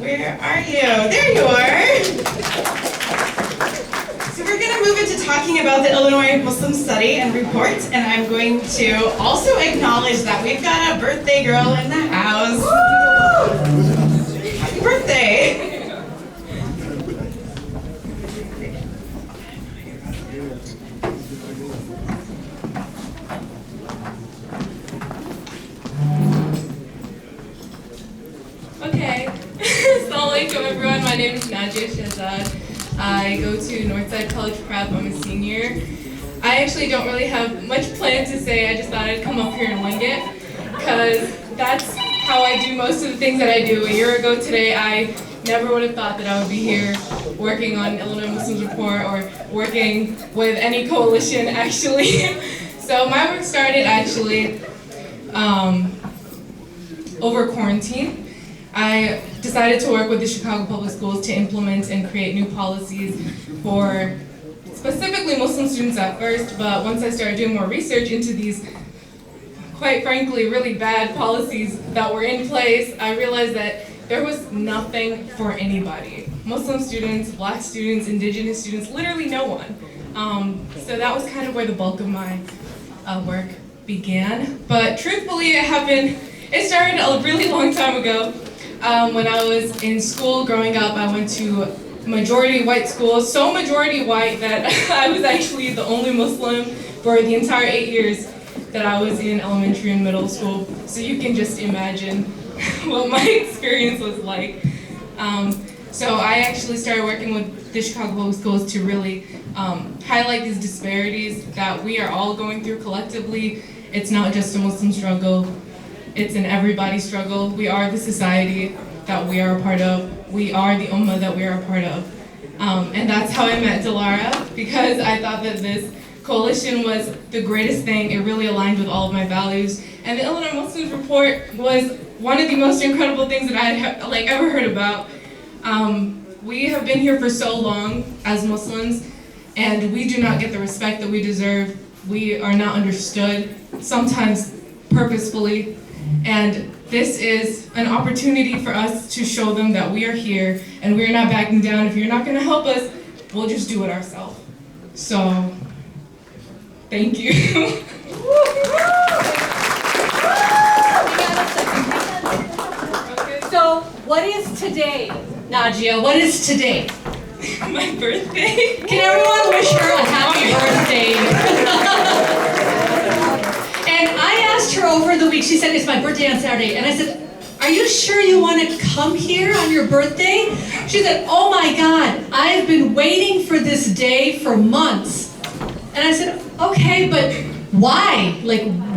Where are you? There you are. So we're going to move into talking about the Illinois Muslim Study and Report, and I'm going to also acknowledge that we've got a birthday girl in the house. Happy birthday! Okay, Assalamualaikum everyone, my name is Nadia Shahzad. I go to Northside College Prep, I'm a senior. I actually don't really have much planned to say, I just thought I'd come up here and wing it, because that's how I do most of the things that I do. A year ago today, I never would have thought that I would be here working on Illinois Muslims Report or working with any coalition actually. So my work started actually over quarantine. I decided to work with the Chicago Public Schools to implement and create new policies for specifically Muslim students at first, but once I started doing more research into these, quite frankly, really bad policies that were in place, I realized that there was nothing for anybody. Muslim students, black students, indigenous students, literally no one. So that was kind of where the bulk of my work began. But truthfully, it started a really long time ago. When I was in school growing up, I went to majority white school, so majority white that I was actually the only Muslim for the entire 8 years that I was in elementary and middle school. So you can just imagine what my experience was like. So I actually started working with the Chicago Public Schools to really highlight these disparities that we are all going through collectively. It's not just a Muslim struggle. It's an everybody struggle. We are the society that we are a part of. We are the ummah that we are a part of. And that's how I met Dilara, because I thought that this coalition was the greatest thing. It really aligned with all of my values. And the Illinois Muslims Report was one of the most incredible things that I had ever heard about. We have been here for so long as Muslims, and we do not get the respect that we deserve. We are not understood, sometimes purposefully. And this is an opportunity for us to show them that we are here and we're not backing down. If you're not going to help us, we'll just do it ourselves. So, thank you. So, what is today, Nadia? What is today? My birthday. Can everyone wish her a happy birthday? And I asked her over the week, she said, it's my birthday on Saturday. And I said, are you sure you want to come here on your birthday? She said, oh my God, I've been waiting for this day for months. And I said, okay, but why?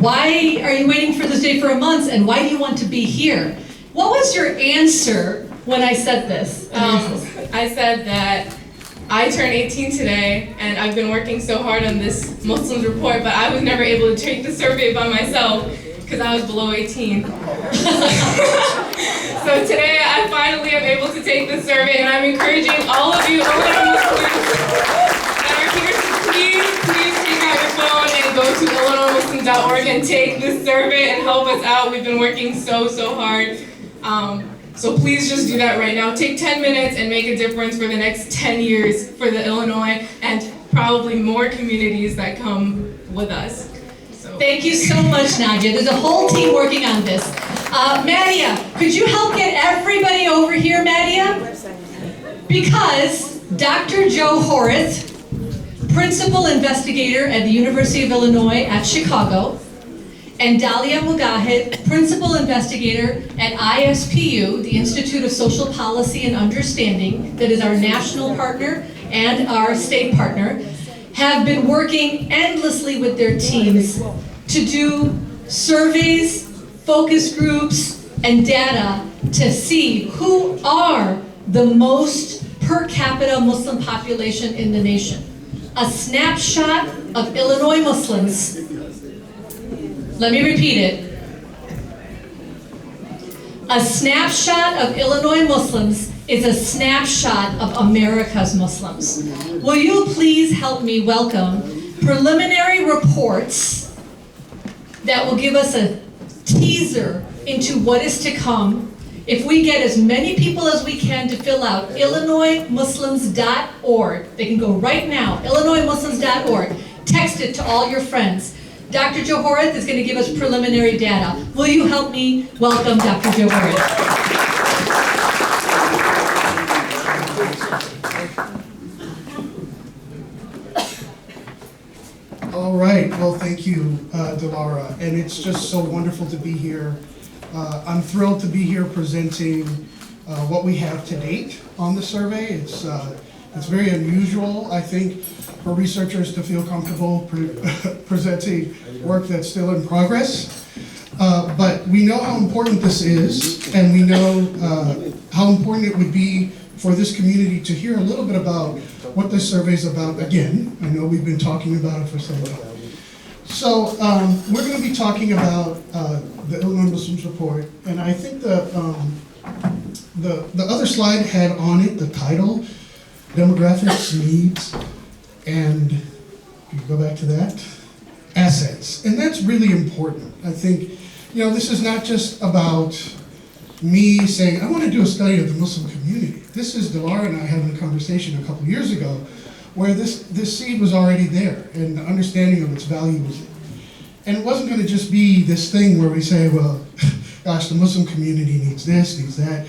Why are you waiting for this day for months, and why do you want to be here? What was your answer when I said this? I said that I turned 18 today, and I've been working so hard on this Muslims Report, but I was never able to take the survey by myself because I was below 18. So today I finally am able to take the survey, and I'm encouraging all of you Illinois Muslims that are here to please take out your phone and go to illinoismuslims.org and take this survey and help us out. We've been working so hard. So please just do that right now. Take 10 minutes and make a difference for the next 10 years for the Illinois and probably more communities that come with us. So. Thank you so much, Nadia. There's a whole team working on this. Madia, could you help get everybody over here, Madia? Because Dr. Joe Horace, Principal Investigator at the University of Illinois at Chicago, and Dalia Mugahid, Principal Investigator at ISPU, the Institute of Social Policy and Understanding, that is our national partner and our state partner, have been working endlessly with their teams to do surveys, focus groups, and data to see who are the most per capita Muslim population in the nation. A snapshot of Illinois Muslims. Let me repeat it. A snapshot of Illinois Muslims is a snapshot of America's Muslims. Will you please help me welcome preliminary reports that will give us a teaser into what is to come if we get as many people as we can to fill out IllinoisMuslims.org, they can go right now, IllinoisMuslims.org, text it to all your friends. Dr. Joe Horace is going to give us preliminary data. Will you help me welcome Dr. Joe Horace? All right, well, thank you, Delara, and it's just so wonderful to be here. I'm thrilled to be here presenting what we have to date on the survey. It's very unusual, I think, for researchers to feel comfortable presenting work that's still in progress. But we know how important this is, and we know how important it would be for this community to hear a little bit about what this survey is about again. I know we've been talking about it for some time. So we're going to be talking about the Illinois Muslims Report, and I think the other slide had on it the title, Demographics, Needs, and you can go back to that, Assets. And that's really important. I think, this is not just about me saying, I want to do a study of the Muslim community. This is Delara and I having a conversation a couple years ago where this seed was already there and the understanding of its value was there. And it wasn't going to just be this thing where we say, well, gosh, the Muslim community needs this, needs that.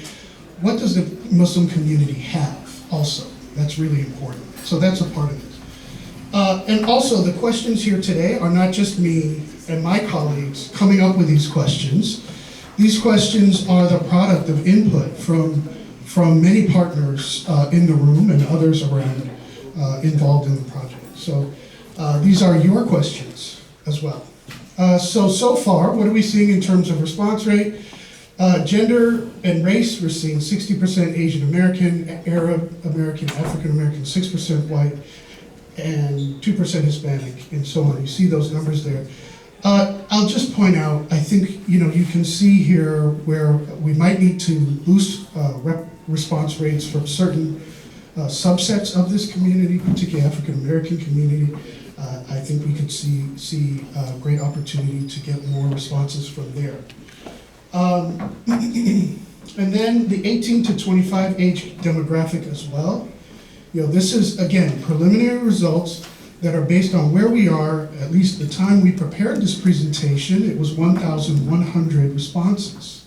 What does the Muslim community have also? That's really important. So that's a part of this. And also the questions here today are not just me and my colleagues coming up with these questions. These questions are the product of input from many partners in the room and others around involved in the project. So these are your questions as well. So far, what are we seeing in terms of response rate? Gender and race, we're seeing 60% Asian American, Arab American, African American, 6% white, and 2% Hispanic, and so on. You see those numbers there. I'll just point out, I think, you can see here where we might need to boost response rates from certain subsets of this community, particularly African American community. I think we could see a great opportunity to get more responses from there. And then the 18 to 25 age demographic as well. This is, again, preliminary results that are based on where we are, at least the time we prepared this presentation. It was 1,100 responses.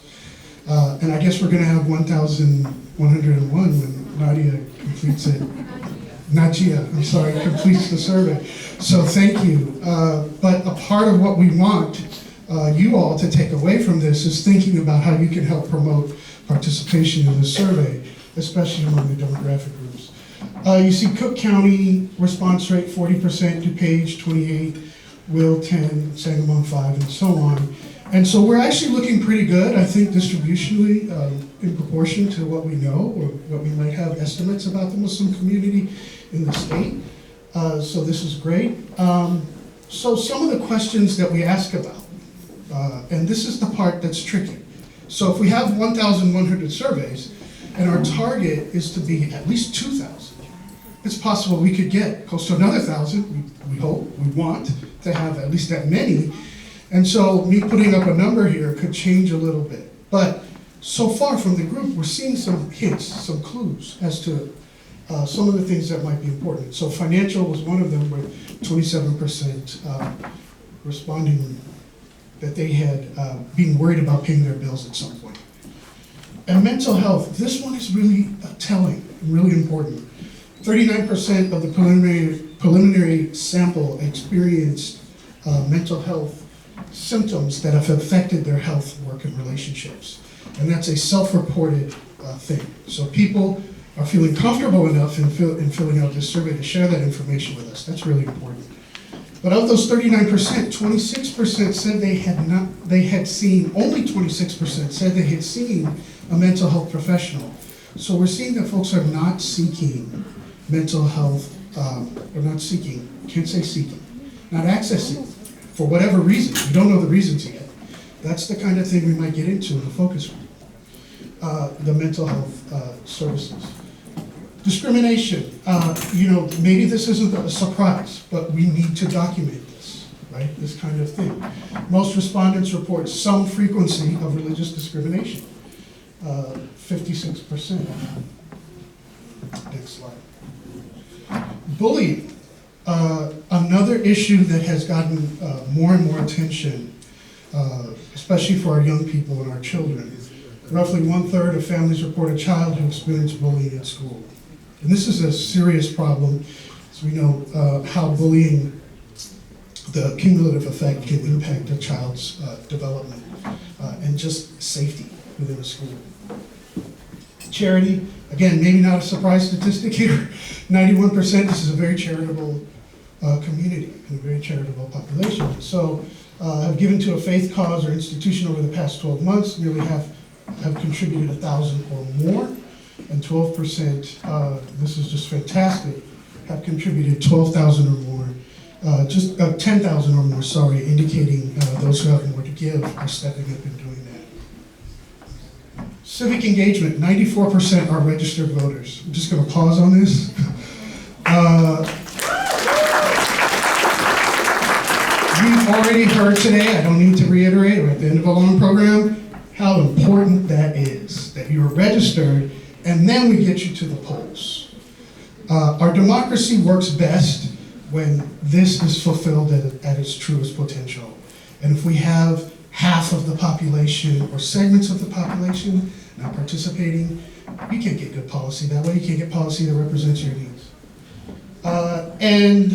And I guess we're going to have 1,101 when Nadia completes it. Najia, I'm sorry, completes the survey. So thank you. But a part of what we want you all to take away from this is thinking about how you can help promote participation in the survey, especially among the demographic groups. You see Cook County response rate 40%, DuPage 28, Will 10, Sangamon 5, and so on. And so we're actually looking pretty good, I think, distributionally in proportion to what we know or what we might have estimates about the Muslim community in the state. So this is great. So some of the questions that we ask about, and this is the part that's tricky. So if we have 1,100 surveys and our target is to be at least 2,000, it's possible we could get close to another 1,000. We hope, we want to have at least that many. And so me putting up a number here could change a little bit. But so far from the group, we're seeing some hints, some clues as to some of the things that might be important. So financial was one of them, with 27% responding that they had been worried about paying their bills at some point. And mental health, this one is really telling, really important. 39% of the preliminary sample experienced mental health symptoms that have affected their health, work, and relationships. And that's a self-reported thing. So people are feeling comfortable enough in filling out this survey to share that information with us. That's really important. But of those 39%, 26% said only 26% said they had seen a mental health professional. So we're seeing that folks are not seeking mental health, not accessing, for whatever reason. We don't know the reasons yet. That's the kind of thing we might get into in the focus group. The mental health services. Discrimination, maybe this isn't a surprise, but we need to document this, right? This kind of thing. Most respondents report some frequency of religious discrimination. 56%. Next slide. Bullying. Another issue that has gotten more and more attention, especially for our young people and our children. Roughly 1/3 of families report a child who experienced bullying at school. And this is a serious problem, as we know how bullying, the cumulative effect, can impact a child's development and just safety within a school. Charity, again, maybe not a surprise statistic here, 91%. This is a very charitable community and a very charitable population. So have given to a faith cause or institution over the past 12 months. Nearly half have contributed 1,000 or more, and 12%, this is just fantastic, have contributed 12,000 or more, 10,000 or more, sorry, indicating those who have more to give are stepping up and doing that. Civic engagement, 94% are registered voters. I'm just going to pause on this. We've already heard today, I don't need to reiterate, we're at the end of a long program, how important that is, that you're registered, and then we get you to the polls. Our democracy works best when this is fulfilled at its truest potential. And if we have half of the population or segments of the population not participating, you can't get good policy that way. You can't get policy that represents your needs. And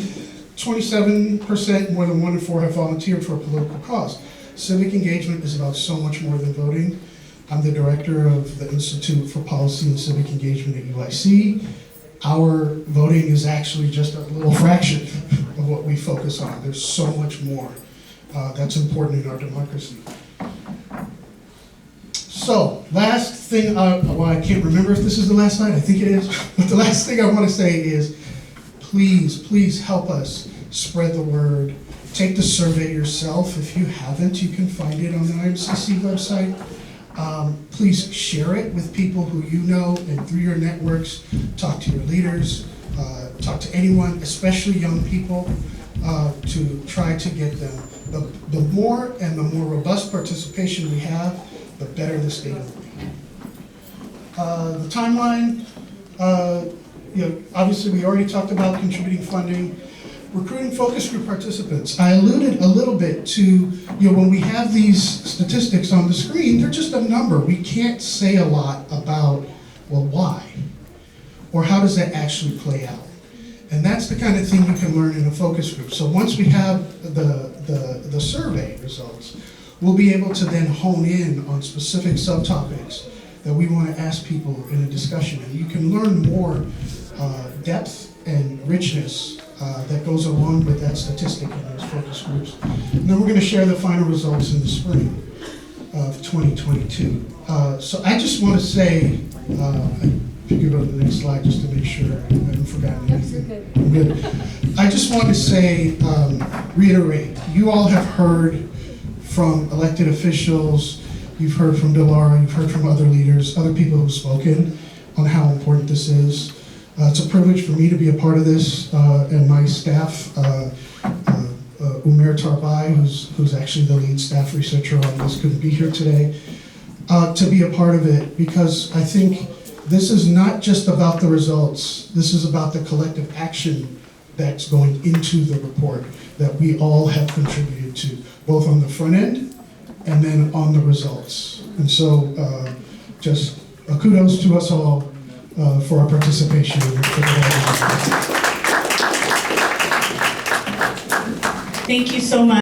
27%, more than 1 in 4, have volunteered for a political cause. Civic engagement is about so much more than voting. I'm the director of the Institute for Policy and Civic Engagement at UIC. Our voting is actually just a little fraction of what we focus on. There's so much more that's important in our democracy. So, last thing, well, I can't remember if this is the last slide, I think it is, but the last thing I want to say is, please help us spread the word. Take the survey yourself. If you haven't, you can find it on the IMCC website. Please share it with people who you know, and through your networks, talk to your leaders, talk to anyone, especially young people, to try to get them. The more and the more robust participation we have, the better the state will be. The timeline, obviously we already talked about contributing funding. Recruiting focus group participants. I alluded a little bit to, when we have these statistics on the screen, they're just a number. We can't say a lot about, well, why? Or how does that actually play out? And that's the kind of thing you can learn in a focus group. So once we have the survey results, we'll be able to then hone in on specific subtopics that we want to ask people in a discussion. And you can learn more depth and richness that goes along with that statistic in those focus groups. And then we're going to share the final results in the spring of 2022. So I just want to say, if you go to the next slide just to make sure I haven't forgotten anything. I'm good. I just want to say, reiterate, you all have heard from elected officials, you've heard from Delara, you've heard from other leaders, other people who've spoken on how important this is. It's a privilege for me to be a part of this, and my staff, Umair Tarbai, who's actually the lead staff researcher on this, couldn't be here today, to be a part of it, because I think this is not just about the results, this is about the collective action that's going into the report that we all have contributed to, both on the front end and then on the results. And so just kudos to us all for our participation. Thank you so much.